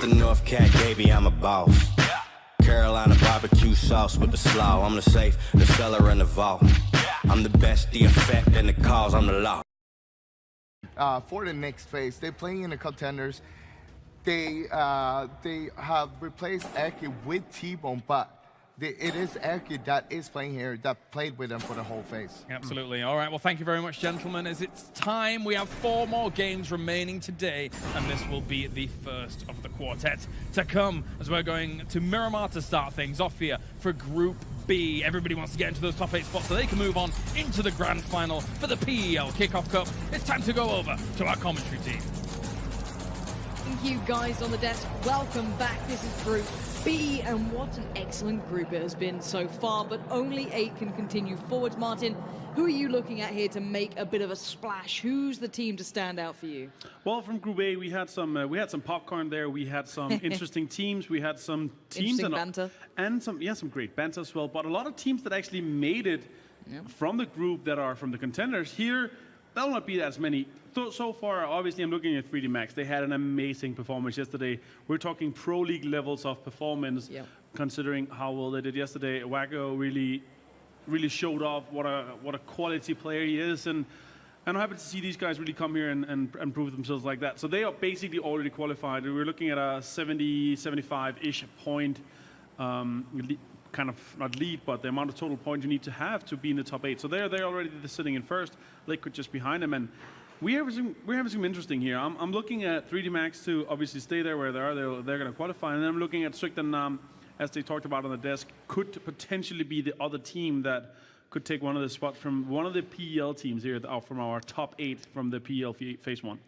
It's the North Cat, baby, I'm a boss. Carolina barbecue sauce with the slaw. I'm the safe, the cellar, and the vault. I'm the best, the effect, and the cause, I'm the law. For the next phase, they're playing in the contenders. They have replaced Aki with T-Bone, but it is Aki that is playing here, that played with them for the whole phase. Absolutely. All right, well, thank you very much, gentlemen. As it's time, we have 4 more games remaining today, and this will be the first of the quartet to come, as we're going to Miramar to start things off here for Group B. Everybody wants to get into those top 8 spots so they can move on into the grand final for the PEL Kickoff Cup. It's time to go over to our commentary team. Thank you guys on the desk. Welcome back. This is Group B, and what an excellent group it has been so far, but only 8 can continue forwards. Martin, who are you looking at here to make a bit of a splash? Who's the team to stand out for you? Well, from Group A, we had some popcorn there. We had some interesting teams. We had some teams and some great banter as well. But a lot of teams that actually made it from the group that are from the contenders here. That'll not be as many. So far, obviously, I'm looking at 3D Max. They had an amazing performance yesterday. We're talking Pro League levels of performance, considering how well they did yesterday. Wacko really showed off what a quality player he is, and I'm happy to see these guys really come here and prove themselves like that. So they are basically already qualified. We're looking at a 70, 75-ish point, kind of not lead, but the amount of total points you need to have to be in the top 8. So they're already sitting in first. Liquid just behind them, and we're having some interesting here. I'm looking at 3D Max to obviously stay there where they are. They're going to qualify, and then I'm looking at Strict and Nam, as they talked about on the desk, could potentially be the other team that could take one of the spots from one of the PEL teams here, from our top 8 from the PEL Phase 1.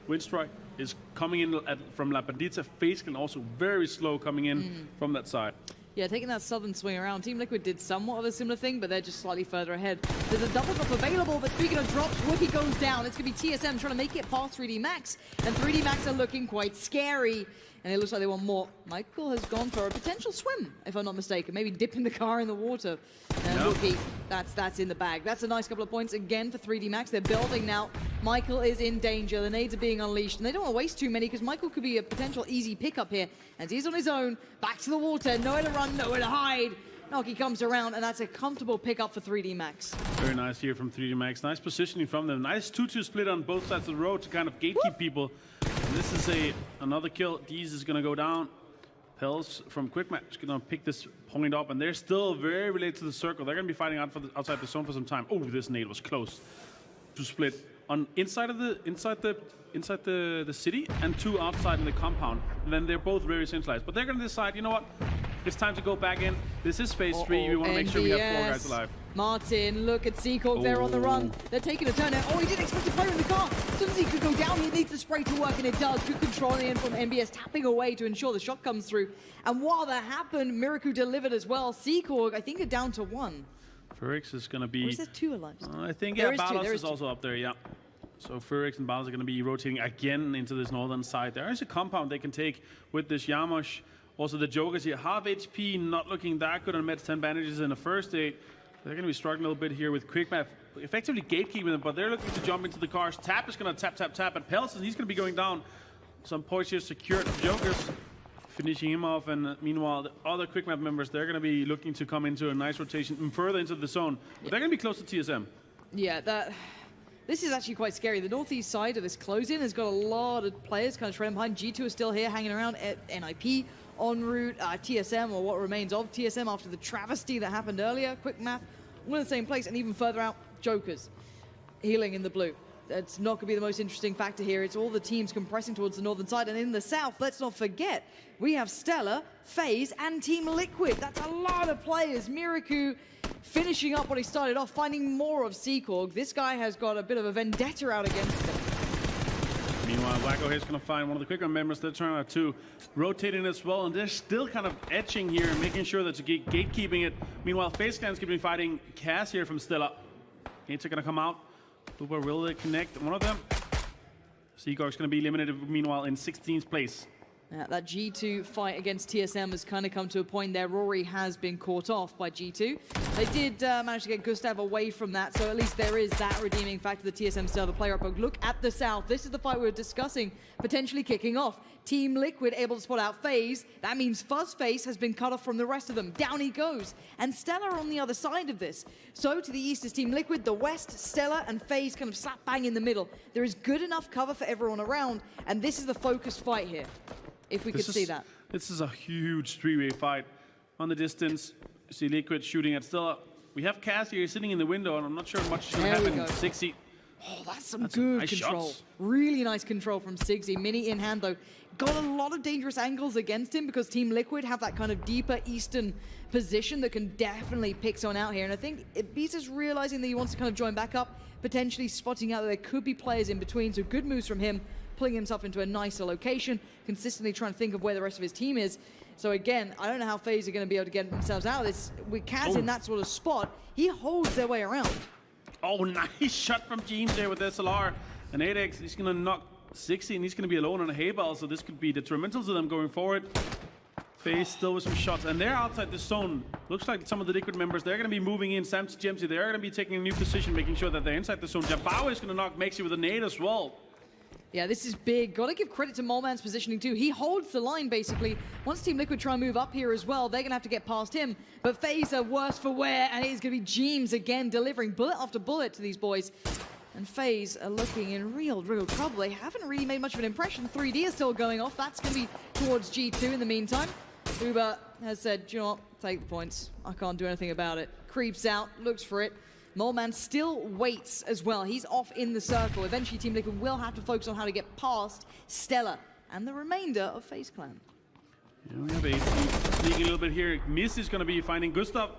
Windstrike is coming in from La Bandita. Facekin also very slow coming in from that side. Yeah, taking that southern swing around. Team Liquid did somewhat of a similar thing, but they're just slightly further ahead. There's a double drop available, but speaking of drops, Wookie goes down. It's going to be TSM trying to make it past 3D Max, and 3D Max are looking quite scary, and it looks like they want more. Michael has gone for a potential swim, if I'm not mistaken, maybe dipping the car in the water. And Wookie, that's in the bag. That's a nice couple of points again for 3D Max. They're building now. Michael is in danger. The nades are being unleashed, and they don't want to waste too many because Michael could be a potential easy pickup here. And he's on his own, back to the water, nowhere to run, nowhere to hide. Noki comes around, and that's a comfortable pickup for 3D Max. Very nice here from 3D Max. Nice positioning from them. Nice 2-2 split on both sides of the road to kind of gatekeep people. And this is another kill. Deez is going to go down. Pels from Quickmap is going to pick this point up, and they're still very related to the circle. They're going to be fighting outside the zone for some time. Oh, this nade was close to split on inside the city and 2 outside in the compound. And then they're both very centralized. But they're going to decide, you know what? It's time to go back in. This is phase 3. We want to make sure we have 4 guys alive. Martin, look at Seacork. They're on the run. They're taking a turn now. Oh, he didn't expect to fire in the car. As soon as he could go down, he needs the spray to work, and it does. Good control in from MBS, tapping away to ensure the shot comes through. And while that happened, Miraku delivered as well. Seacork, I think, are down to 1. Furix is going to be... Or is there 2 alive? I think, yeah, Balos is also up there, yeah. So Furix and Balos are going to be rotating again into this northern side. There is a compound they can take with this Yamosh. Also, the Jokers here, half HP, not looking that good on Mets, 10 bandages in the first 8. They're going to be struggling a little bit here with Quickmap, effectively gatekeeping them, but they're looking to jump into the cars. Tap is going to tap, and Pelson, he's going to be going down. Some points here secured. Jokers finishing him off, and meanwhile, the other Quickmap members, they're going to be looking to come into a nice rotation and further into the zone. But they're going to be close to TSM. Yeah, this is actually quite scary. The northeast side of this close-in has got a lot of players kind of trailing behind. G2 is still here, hanging around at NIP. En route, TSM, or what remains of TSM after the travesty that happened earlier. Quick math, all in the same place, and even further out, Jokers healing in the blue. That's not going to be the most interesting factor here. It's all the teams compressing towards the northern side, and in the south, let's not forget, we have Stellar, FaZe, and Team Liquid. That's a lot of players. Miraku finishing up what he started off, finding more of Seacork. This guy has got a bit of a vendetta out against him. Meanwhile, Wacko here is going to find one of the quicker members. They're trying out to rotating as well, and they're still kind of etching here and making sure that they're gatekeeping it. Meanwhile, FaZe Clan's going to be fighting Cass here from Stella. Gates are going to come out. Uber will they connect one of them? Seacork's going to be eliminated, meanwhile, in 16th place. That G2 fight against TSM has kind of come to a point there. Rory has been caught off by G2. They did manage to get Gustav away from that, so at least there is that redeeming factor. The TSM still the player up. But look at the South. This is the fight we were discussing, potentially kicking off. Team Liquid able to spot out FaZe. That means Fuzzface has been cut off from the rest of them. Down he goes. And Stella on the other side of this. So to the east is Team Liquid, the west, Stella and FaZe kind of slap bang in the middle. There is good enough cover for everyone around, and this is the focused fight here. If we could see that. This is a huge three-way fight. On the distance, you see Liquid shooting at Stella. We have Cass here sitting in the window, and I'm not sure much is going to happen. 60. Oh, that's some good nice control. shots. Really nice control from Sigzy. Mini in hand, though. Got a lot of dangerous angles against him because Team Liquid have that kind of deeper eastern position that can definitely pick someone out here. And I think Ibiza's realizing that he wants to kind of join back up, potentially spotting out that there could be players in between. So good moves from him, pulling himself into a nicer location, consistently trying to think of where the rest of his team is. So again, I don't know how FaZe are going to be able to get themselves out of this. With Kaz in that sort of spot, he holds their way around. Oh, nice shot from Jeemzz there with SLR. And 8x, he's going to knock 60, and he's going to be alone on a hay ball, so this could be detrimental to them going forward. FaZe still with some shots, and they're outside the zone. Looks like some of the Liquid members, they're going to be moving in. Sambty, Jembty, they're going to be taking a new position, making sure that they're inside the zone. Jabao is going to knock Mexi with a nade as well. Yeah, this is big. Gotta give credit to Moleman's positioning too. He holds the line basically. Once Team Liquid try and move up here as well, they're gonna have to get past him. But FaZe are worse for wear, and it's gonna be Jeemzz again delivering bullet after bullet to these boys. And FaZe are looking in real trouble. They haven't really made much of an impression. 3D is still going off. That's gonna be towards G2 in the meantime. Uber has said, you know what, take the points. I can't do anything about it. Creeps out, looks for it. Moleman still waits as well. He's off in the circle. Eventually, Team Liquid will have to focus on how to get past Stella and the remainder of FaZe Clan. Yeah, we have a sneaking a little bit here. Miss is going to be finding Gustav.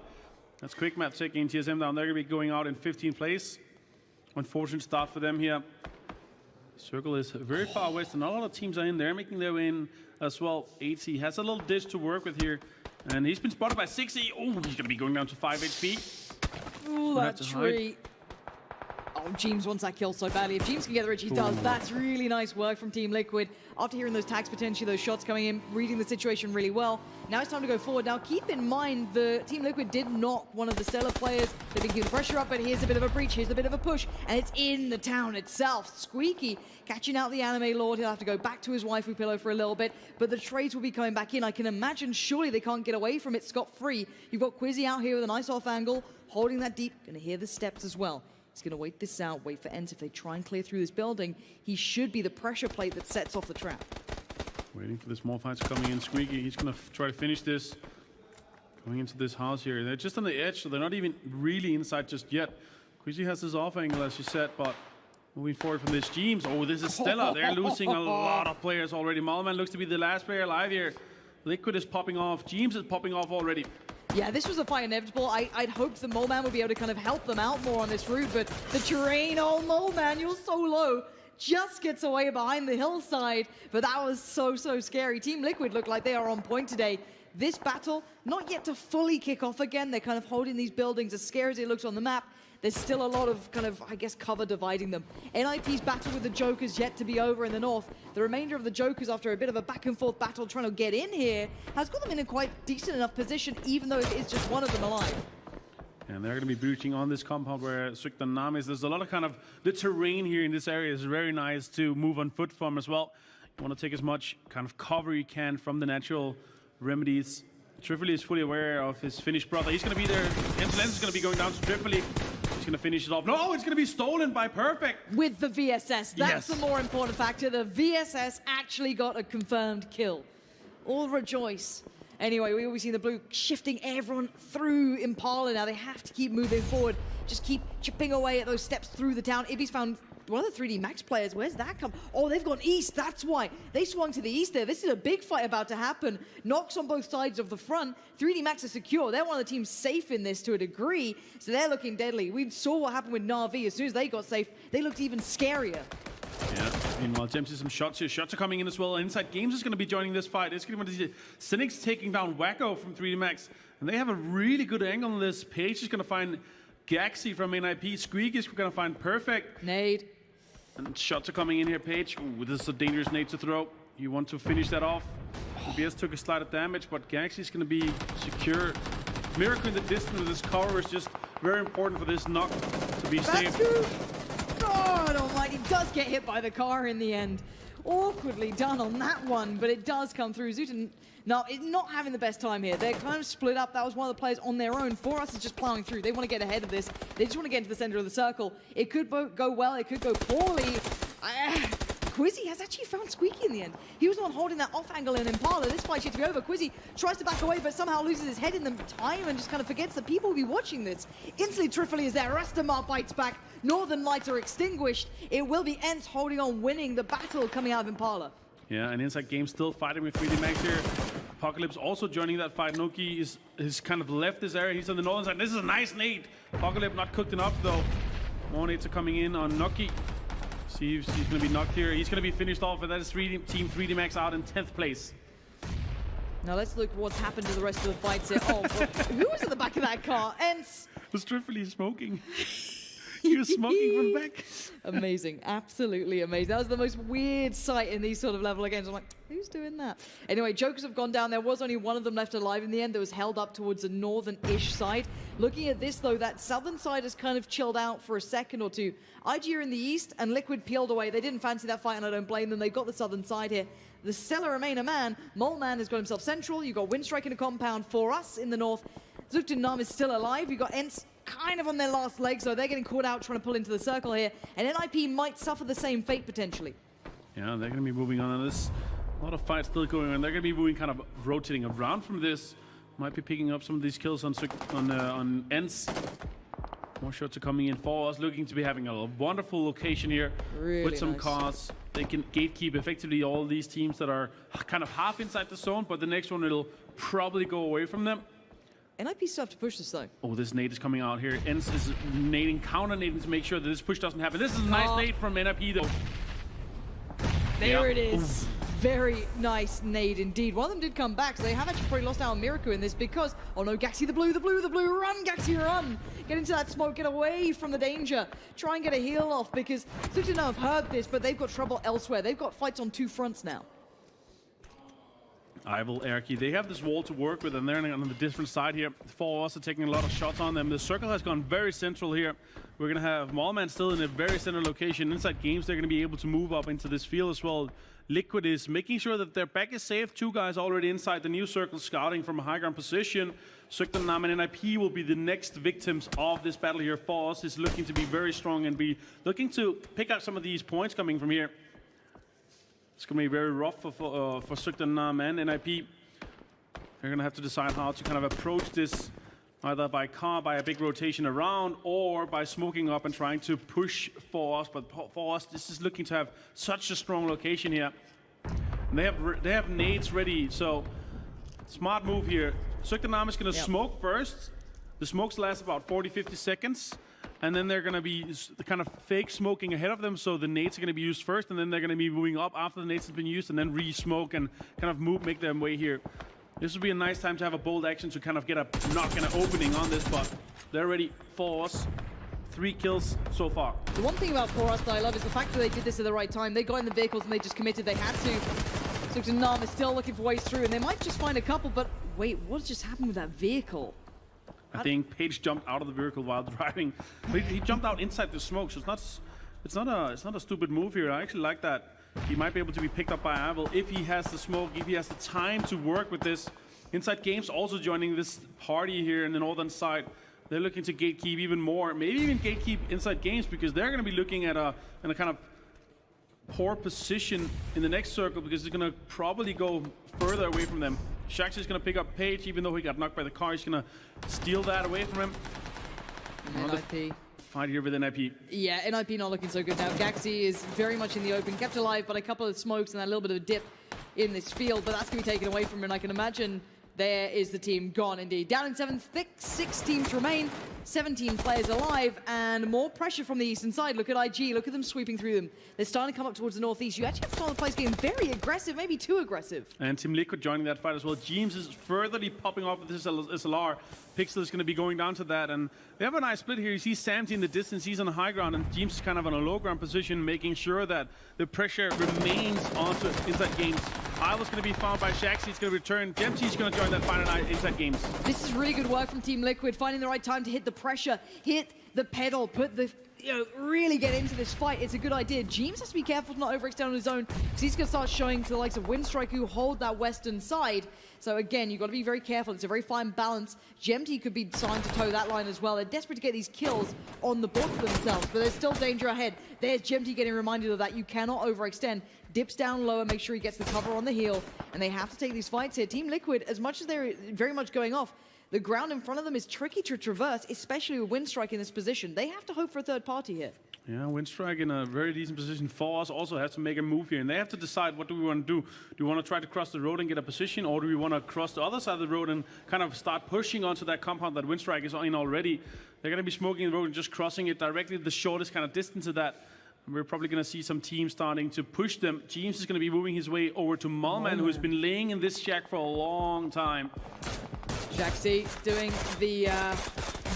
That's quick map taking TSM down. They're going to be going out in 15th place. Unfortunate start for them here. Circle is very far west, and a lot of teams are in there making their way in as well. 80 has a little dish to work with here, and he's been spotted by 60. Oh, he's going to be going down to 5 HP. Ooh, that tree. Oh, Jeemzz wants that kill so badly. If Jeemzz can get the Rich, he does. That's really nice work from Team Liquid. After hearing those tags, potentially those shots coming in, reading the situation really well. Now it's time to go forward. Now keep in mind, the Team Liquid did knock one of the Stellar players. They've been keeping the pressure up, but here's a bit of a breach, here's a bit of a push, and it's in the town itself. Squeaky catching out the anime lord. He'll have to go back to his waifu pillow for a little bit, but the trades will be coming back in. I can imagine surely they can't get away from it scot-free. You've got Quizzy out here with a nice off angle, holding that deep. Gonna hear the steps as well. He's going to wait this out, wait for Ents. If they try and clear through this building, he should be the pressure plate that sets off the trap. Waiting for the small fights coming in. Squeaky, he's going to try to finish this. Going into this house here. They're just on the edge, so they're not even really inside just yet. Quizzy has his off angle, as you said, but moving forward from this, Jeemzz. Oh, this is Stella. They're losing a lot of players already. Moleman looks to be the last player alive here. Liquid is popping off. Jeemzz is popping off already. Yeah, this was a fight inevitable. I'd hoped the Moleman would be able to kind of help them out more on this route, but the terrain, oh Moleman, you're so low. Just gets away behind the hillside, but that was so scary. Team Liquid look like they are on point today. This battle, not yet to fully kick off again. They're kind of holding these buildings as scary as it looks on the map. There's still a lot of kind of, I guess, cover dividing them. NIP's battle with the Jokers yet to be over in the north. The remainder of the Jokers, after a bit of a back and forth battle trying to get in here, has got them in a quite decent enough position, even though it is just one of them alive. And they're going to be breaching on this compound where Suktan Nam is. There's a lot of kind of, the terrain here in this area is very nice to move on foot from as well. You want to take as much kind of cover you can from the natural remedies. Trifoli is fully aware of his Finnish brother. He's going to be there. Enslens is going to be going down to Trifoli. He's going to finish it off. No, it's going to be stolen by Perfect. With the VSS. That's the more important factor. The VSS actually got a confirmed kill. All rejoice. Anyway, we always see the blue shifting everyone through Impala now. They have to keep moving forward. Just keep chipping away at those steps through the town. Ibby's found one of the 3D Max players. Where's that come? Oh, they've gone east. That's why. They swung to the east there. This is a big fight about to happen. Knocks on both sides of the front. 3D Max are secure. They're one of the teams safe in this to a degree, so they're looking deadly. We saw what happened with Na'Vi. As soon as they got safe, they looked even scarier. Yeah, meanwhile, Jembty some shots here. Shots are coming in as well. Inside Games is going to be joining this fight. It's going to be Cynics taking down Wacko from 3D Max, and they have a really good angle on this. Page is going to find Gaxi from NIP. Squeak is going to find Perfect. Nade. And shots are coming in here, Page. Ooh, this is a dangerous nade to throw. You want to finish that off. BS took a slight of damage, but Galaxy's going to be secure. Miracle in the distance with this cover is just very important for this knock to be safe. God almighty, does get hit by the car in the end. Awkwardly done on that one, but it does come through. Zootin is not having the best time here. They're kind of split up. That was one of the players on their own. For us is just plowing through. They want to get ahead of this. They just want to get into the center of the circle. It could go well, it could go poorly. Quizzy has actually found Squeaky in the end. He was the one holding that off angle in Impala. This fight should be over. Quizzy tries to back away, but somehow loses his head in the time and just kind of forgets that people will be watching this. Instantly, Trifoli is there. Rastamar bites back. Northern lights are extinguished. It will be Ents holding on, winning the battle coming out of Impala. Yeah, and Inside Game still fighting with 3D Max here. Apocalypse also joining that fight. Noki is kind of left this area. He's on the northern side. This is a nice nade. Apocalypse not cooked enough though. More nades are coming in on Noki. See if he's going to be knocked here. He's going to be finished off, and that is Team 3D Max out in 10th place. Now let's look what's happened to the rest of the fights here. Oh, who was at the back of that car? Ents. Was Trifoli smoking? He was smoking from the back. Amazing, absolutely amazing. That was the most weird sight in these sort of level games. I'm like, who's doing that? Anyway, Jokers have gone down. There was only one of them left alive in the end that was held up towards the northern-ish side. Looking at this, though, that southern side has kind of chilled out for a second or two. IG are in the east, and Liquid peeled away. They didn't fancy that fight, and I don't blame them. They've got the southern side here. The Stellar remain a man. Moleman has got himself central. You've got Windstrike in a compound for us in the north. Zuktanam is still alive. You've got Ents kind of on their last legs, so they're getting caught out trying to pull into the circle here. And NIP might suffer the same fate, potentially. Yeah, they're going to be moving on. There's a lot of fights still going on. They're going to be moving, kind of rotating around from this. Might be picking up some of these kills on Ents. More shots are coming in for us. Looking to be having a wonderful location here really with some nice cars. They can gatekeep effectively all these teams that are kind of half inside the zone, but the next one it'll probably go away from them. NIP still have to push this though. Oh, this nade is coming out here. Ents is nading, counter nading to make sure that this push doesn't happen. This is a nice nade from NIP though. There it is. Oof. Very nice nade indeed. One of them did come back, so they have actually probably lost out on Miracle in this because, oh no, Gaxi the blue, run, Gaxi, run! Get into that smoke, get away from the danger. Try and get a heal off because Sutina have heard this, but they've got trouble elsewhere. They've got fights on two fronts now. Ival, Erki, they have this wall to work with, and they're on the different side here. For us are taking a lot of shots on them. The circle has gone very central here. We're going to have Mallman still in a very center location. Inside Games, they're going to be able to move up into this field as well. Liquid is making sure that their back is safe. Two guys already inside the new circle scouting from a high ground position. Suktanam and NIP will be the next victims of this battle here. For us is looking to be very strong and be looking to pick up some of these points coming from here. It's going to be very rough for Suktanam and NIP. They're going to have to decide how to kind of approach this, either by car, by a big rotation around, or by smoking up and trying to push for us. But for us, this is looking to have such a strong location here. And they have nades ready, so smart move here. Suktanam is going to smoke first. The smokes last about 40-50 seconds. And then they're going to be kind of fake smoking ahead of them, so the nades are going to be used first, and then they're going to be moving up after the nades have been used, and then re-smoke and kind of make their way here. This would be a nice time to have a bold action to kind of get a knock and an opening on this, but they're ready for us. 3 kills so far. The one thing about For Us that I love is the fact that they did this at the right time. They got in the vehicles and they just committed. They had to. Suktanam is still looking for ways through, and they might just find a couple, but wait, what just happened with that vehicle? I think Page jumped out of the vehicle while driving. He jumped out inside the smoke, so it's not a stupid move here. I actually like that. He might be able to be picked up by Ival if he has the smoke, if he has the time to work with this. Inside Games also joining this party here in the northern side. They're looking to gatekeep even more, maybe even gatekeep Inside Games, because they're going to be looking at a kind of poor position in the next circle, because it's going to probably go further away from them. Shaxi is going to pick up Page, even though he got knocked by the car. He's going to steal that away from him. NIP. Fight here with NIP. Yeah, NIP not looking so good now. Gaxi is very much in the open, kept alive, but a couple of smokes and a little bit of a dip in this field, but that's going to be taken away from him, and I can imagine there is the team gone indeed. Down in 7th, 6 teams remain, 17 players alive, and more pressure from the eastern side. Look at IG, look at them sweeping through them. They're starting to come up towards the northeast. You actually have some of the players getting very aggressive, maybe too aggressive. And Team Liquid joining that fight as well. Jeemzz is furtherly popping off with this SLR. Pixel is going to be going down to that, and they have a nice split here. You see Sambty in the distance, he's on the high ground, and Jeemzz is kind of on a low ground position, making sure that the pressure remains onto Inside Games. Isla's going to be found by Shaxi. He's going to return. Jembty's going to join that final night inside games. This is really good work from Team Liquid, finding the right time to hit the pressure, hit the pedal, put the, really get into this fight. It's a good idea. Jeemzz has to be careful to not overextend on his own, because he's going to start showing to the likes of Windstrike who hold that western side. So again, you've got to be very careful. It's a very fine balance. Jembty could be starting to toe that line as well. They're desperate to get these kills on the board for themselves, but there's still danger ahead. There's Jembty getting reminded of that. You cannot overextend. Dips down lower, make sure he gets the cover on the heel, and they have to take these fights here. Team Liquid, as much as they're very much going off, the ground in front of them is tricky to traverse, especially with Windstrike in this position. They have to hope for a third party here. Yeah, Windstrike in a very decent position. FORCE also has to make a move here, and they have to decide, what do we want to do? Do we want to try to cross the road and get a position, or do we want to cross the other side of the road and kind of start pushing onto that compound that Windstrike is in already? They're going to be smoking the road and just crossing it directly the shortest kind of distance of that. And we're probably going to see some teams starting to push them. Jeemzz is going to be moving his way over to Malman, who's been laying in this shack for a long time. Shaxi doing the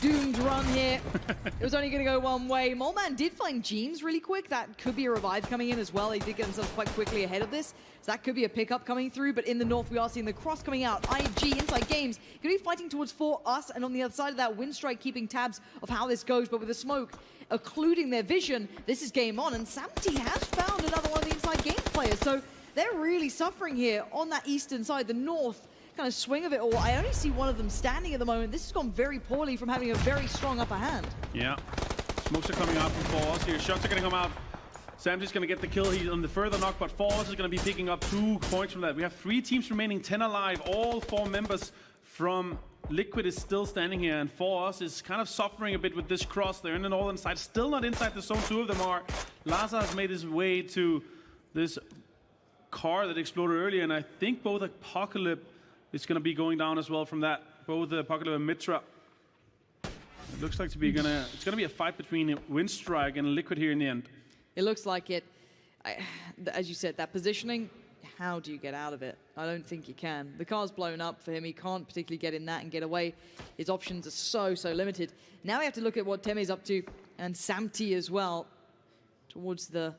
doomed run here. It was only going to go one way. Molman did find Jeemzz really quick. That could be a revive coming in as well. They did get themselves quite quickly ahead of this. So that could be a pickup coming through. But in the north, we are seeing the cross coming out. IG inside games going to be fighting towards For Us. And on the other side of that, Windstrike keeping tabs of how this goes. But with the smoke occluding their vision, this is game on. And Sambty has found another one of the inside games players. So they're really suffering here on that eastern side. The north kind of swing of it all. I only see one of them standing at the moment. This has gone very poorly from having a very strong upper hand. Yeah. Smokes are coming out from FORCE here. Shots are going to come out. Sambty's going to get the kill. He's on the further knock, but FORCE is going to be picking up 2 points from that. We have 3 teams remaining, 10 alive. All 4 members from Liquid is still standing here, and FORCE is kind of suffering a bit with this cross. They're in the northern side, still not inside the zone. 2 of them are. Laza has made his way to this car that exploded earlier, and I think both Apocalypse is going to be going down as well from that. Both Apocalypse and Mitra. It looks like it's going to be a fight between Windstrike and Liquid here in the end. It looks like it. As you said, that positioning, how do you get out of it? I don't think you can. The car's blown up for him. He can't particularly get in that and get away. His options are so limited. Now we have to look at what Teme's up to, and Sambty as well, towards the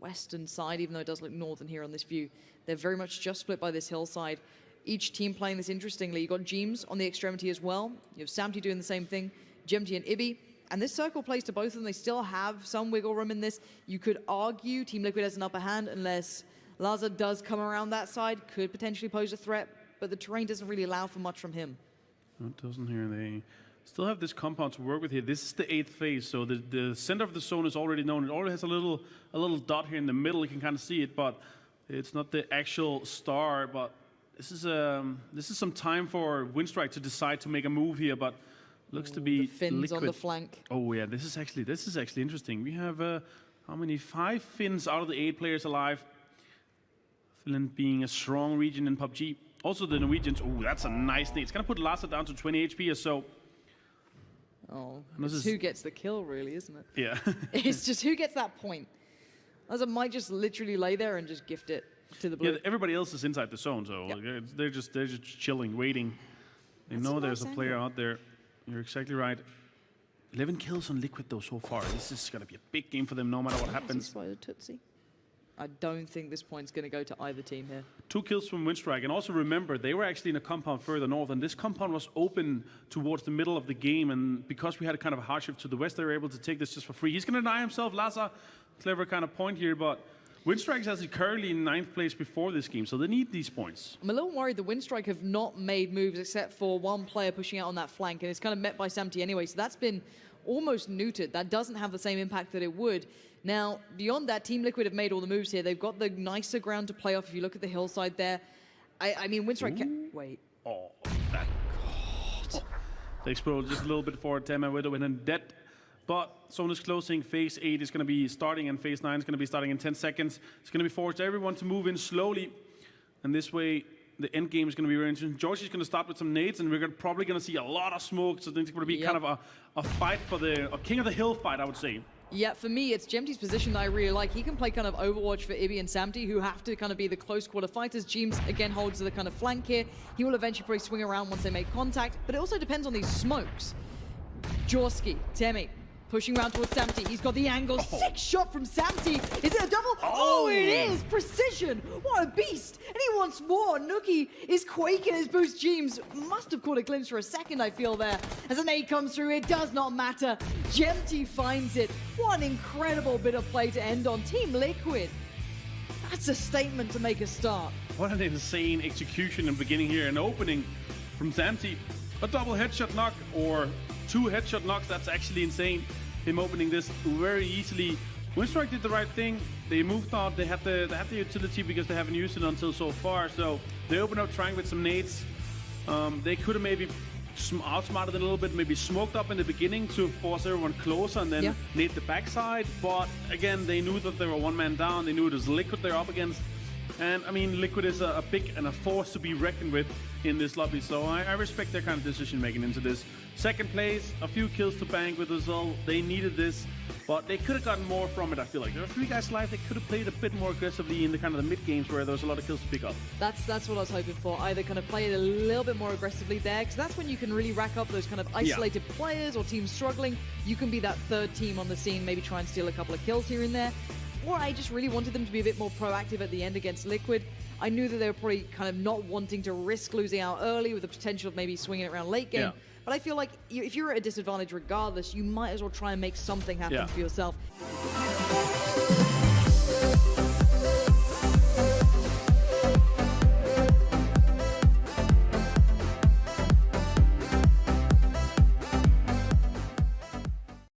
western side, even though it does look northern here on this view. They're very much just split by this hillside. Each team playing this interestingly. You've got Jeemzz on the extremity as well. You have Sambty doing the same thing, Jembty and Ibi. And this circle plays to both of them. They still have some wiggle room in this. You could argue Team Liquid has an upper hand unless Laza does come around that side. Could potentially pose a threat, but the terrain doesn't really allow for much from him. No, it doesn't here. They still have this compound to work with here. This is the 8th phase, so the center of the zone is already known. It already has a little dot here in the middle. You can kind of see it, but it's not the actual star. But this is some time for Windstrike to decide to make a move here, but looks to be the Finns Liquid on the flank. Oh yeah, this is actually interesting. We have how many? 5 Finns out of the 8 players alive. Finland being a strong region in PUBG. Also the Norwegians. Oh, that's a nice nade. It's gonna put Laza down to 20 HP or so. Oh, it's who gets the kill, really, isn't it? Yeah. It's just who gets that point. Laza might just literally lay there and just gift it to the blue. Yeah, everybody else is inside the zone, so they're just chilling, waiting. They know there's a player out there. You're exactly right. 11 kills on Liquid though so far. This is gonna be a big game for them, no matter what happens. I don't think this point's gonna go to either team here. 2 kills from Windstrike, and also remember they were actually in a compound further north, and this compound was open towards the middle of the game. And because we had a kind of a hardship to the west, they were able to take this just for free. He's gonna deny himself, Laza. Clever kind of point here, but Windstrike is actually currently in 9th place before this game, so they need these points. I'm a little worried that Windstrike have not made moves except for one player pushing out on that flank, and it's kind of met by Sambty anyway, so that's been almost neutered. That doesn't have the same impact that it would. Now, beyond that, Team Liquid have made all the moves here. They've got the nicer ground to play off. If you look at the hillside there, I mean, Windstrike can... Wait. Oh, that... God. They exploded just a little bit forward. Tema Widow and then dead. But zone is closing. Phase 8 is going to be starting, and Phase 9 is going to be starting in 10 seconds. It's going to be forced everyone to move in slowly. And this way, the end game is going to be very interesting. Georgie's going to start with some nades, and we're probably going to see a lot of smoke. So it's going to be kind of a fight for a King of the Hill fight, I would say. Yeah, for me, it's Jembty's position that I really like. He can play kind of Overwatch for Ibi and Sambty, who have to kind of be the close quarter fighters. Jeemzz, again, holds the kind of flank here. He will eventually probably swing around once they make contact, but it also depends on these smokes. Jorski, Temi, pushing around towards Sambty. He's got the angle. Sick shot from Sambty. Is it a double? Oh, it is. Precision. What a beast. And he wants more. Nookie is quaking his boost. Jeemzz must have caught a glimpse for a second, I feel, there. As an nade comes through, it does not matter. Jembty finds it. What an incredible bit of play to end on. Team Liquid. That's a statement to make a start. What an insane execution in the beginning here. An opening from Sambty. A double headshot knock or 2 headshot knocks. That's actually insane. Him opening this very easily. Winstrike did the right thing. They moved out. They had the utility because they haven't used it until so far. So they opened up trying with some nades. They could have maybe outsmarted it a little bit, maybe smoked up in the beginning to force everyone closer and then nade the backside. But again, they knew that they were 1 man down. They knew it was Liquid they're up against. And I mean, Liquid is a big and a force to be reckoned with in this lobby. So I respect their kind of decision making into this. Second place, a few kills to bank with us all. They needed this, but they could have gotten more from it, I feel like. There are 3 guys live. They could have played a bit more aggressively in the kind of the mid games where there was a lot of kills to pick up. That's what I was hoping for. Either kind of play it a little bit more aggressively there, because that's when you can really rack up those kind of isolated players or teams struggling. You can be that third team on the scene, maybe try and steal a couple of kills here and there. Or I just really wanted them to be a bit more proactive at the end against Liquid. I knew that they were probably kind of not wanting to risk losing out early with the potential of maybe swinging it around late game. But I feel like if you're at a disadvantage regardless, you might as well try and make something happen for yourself.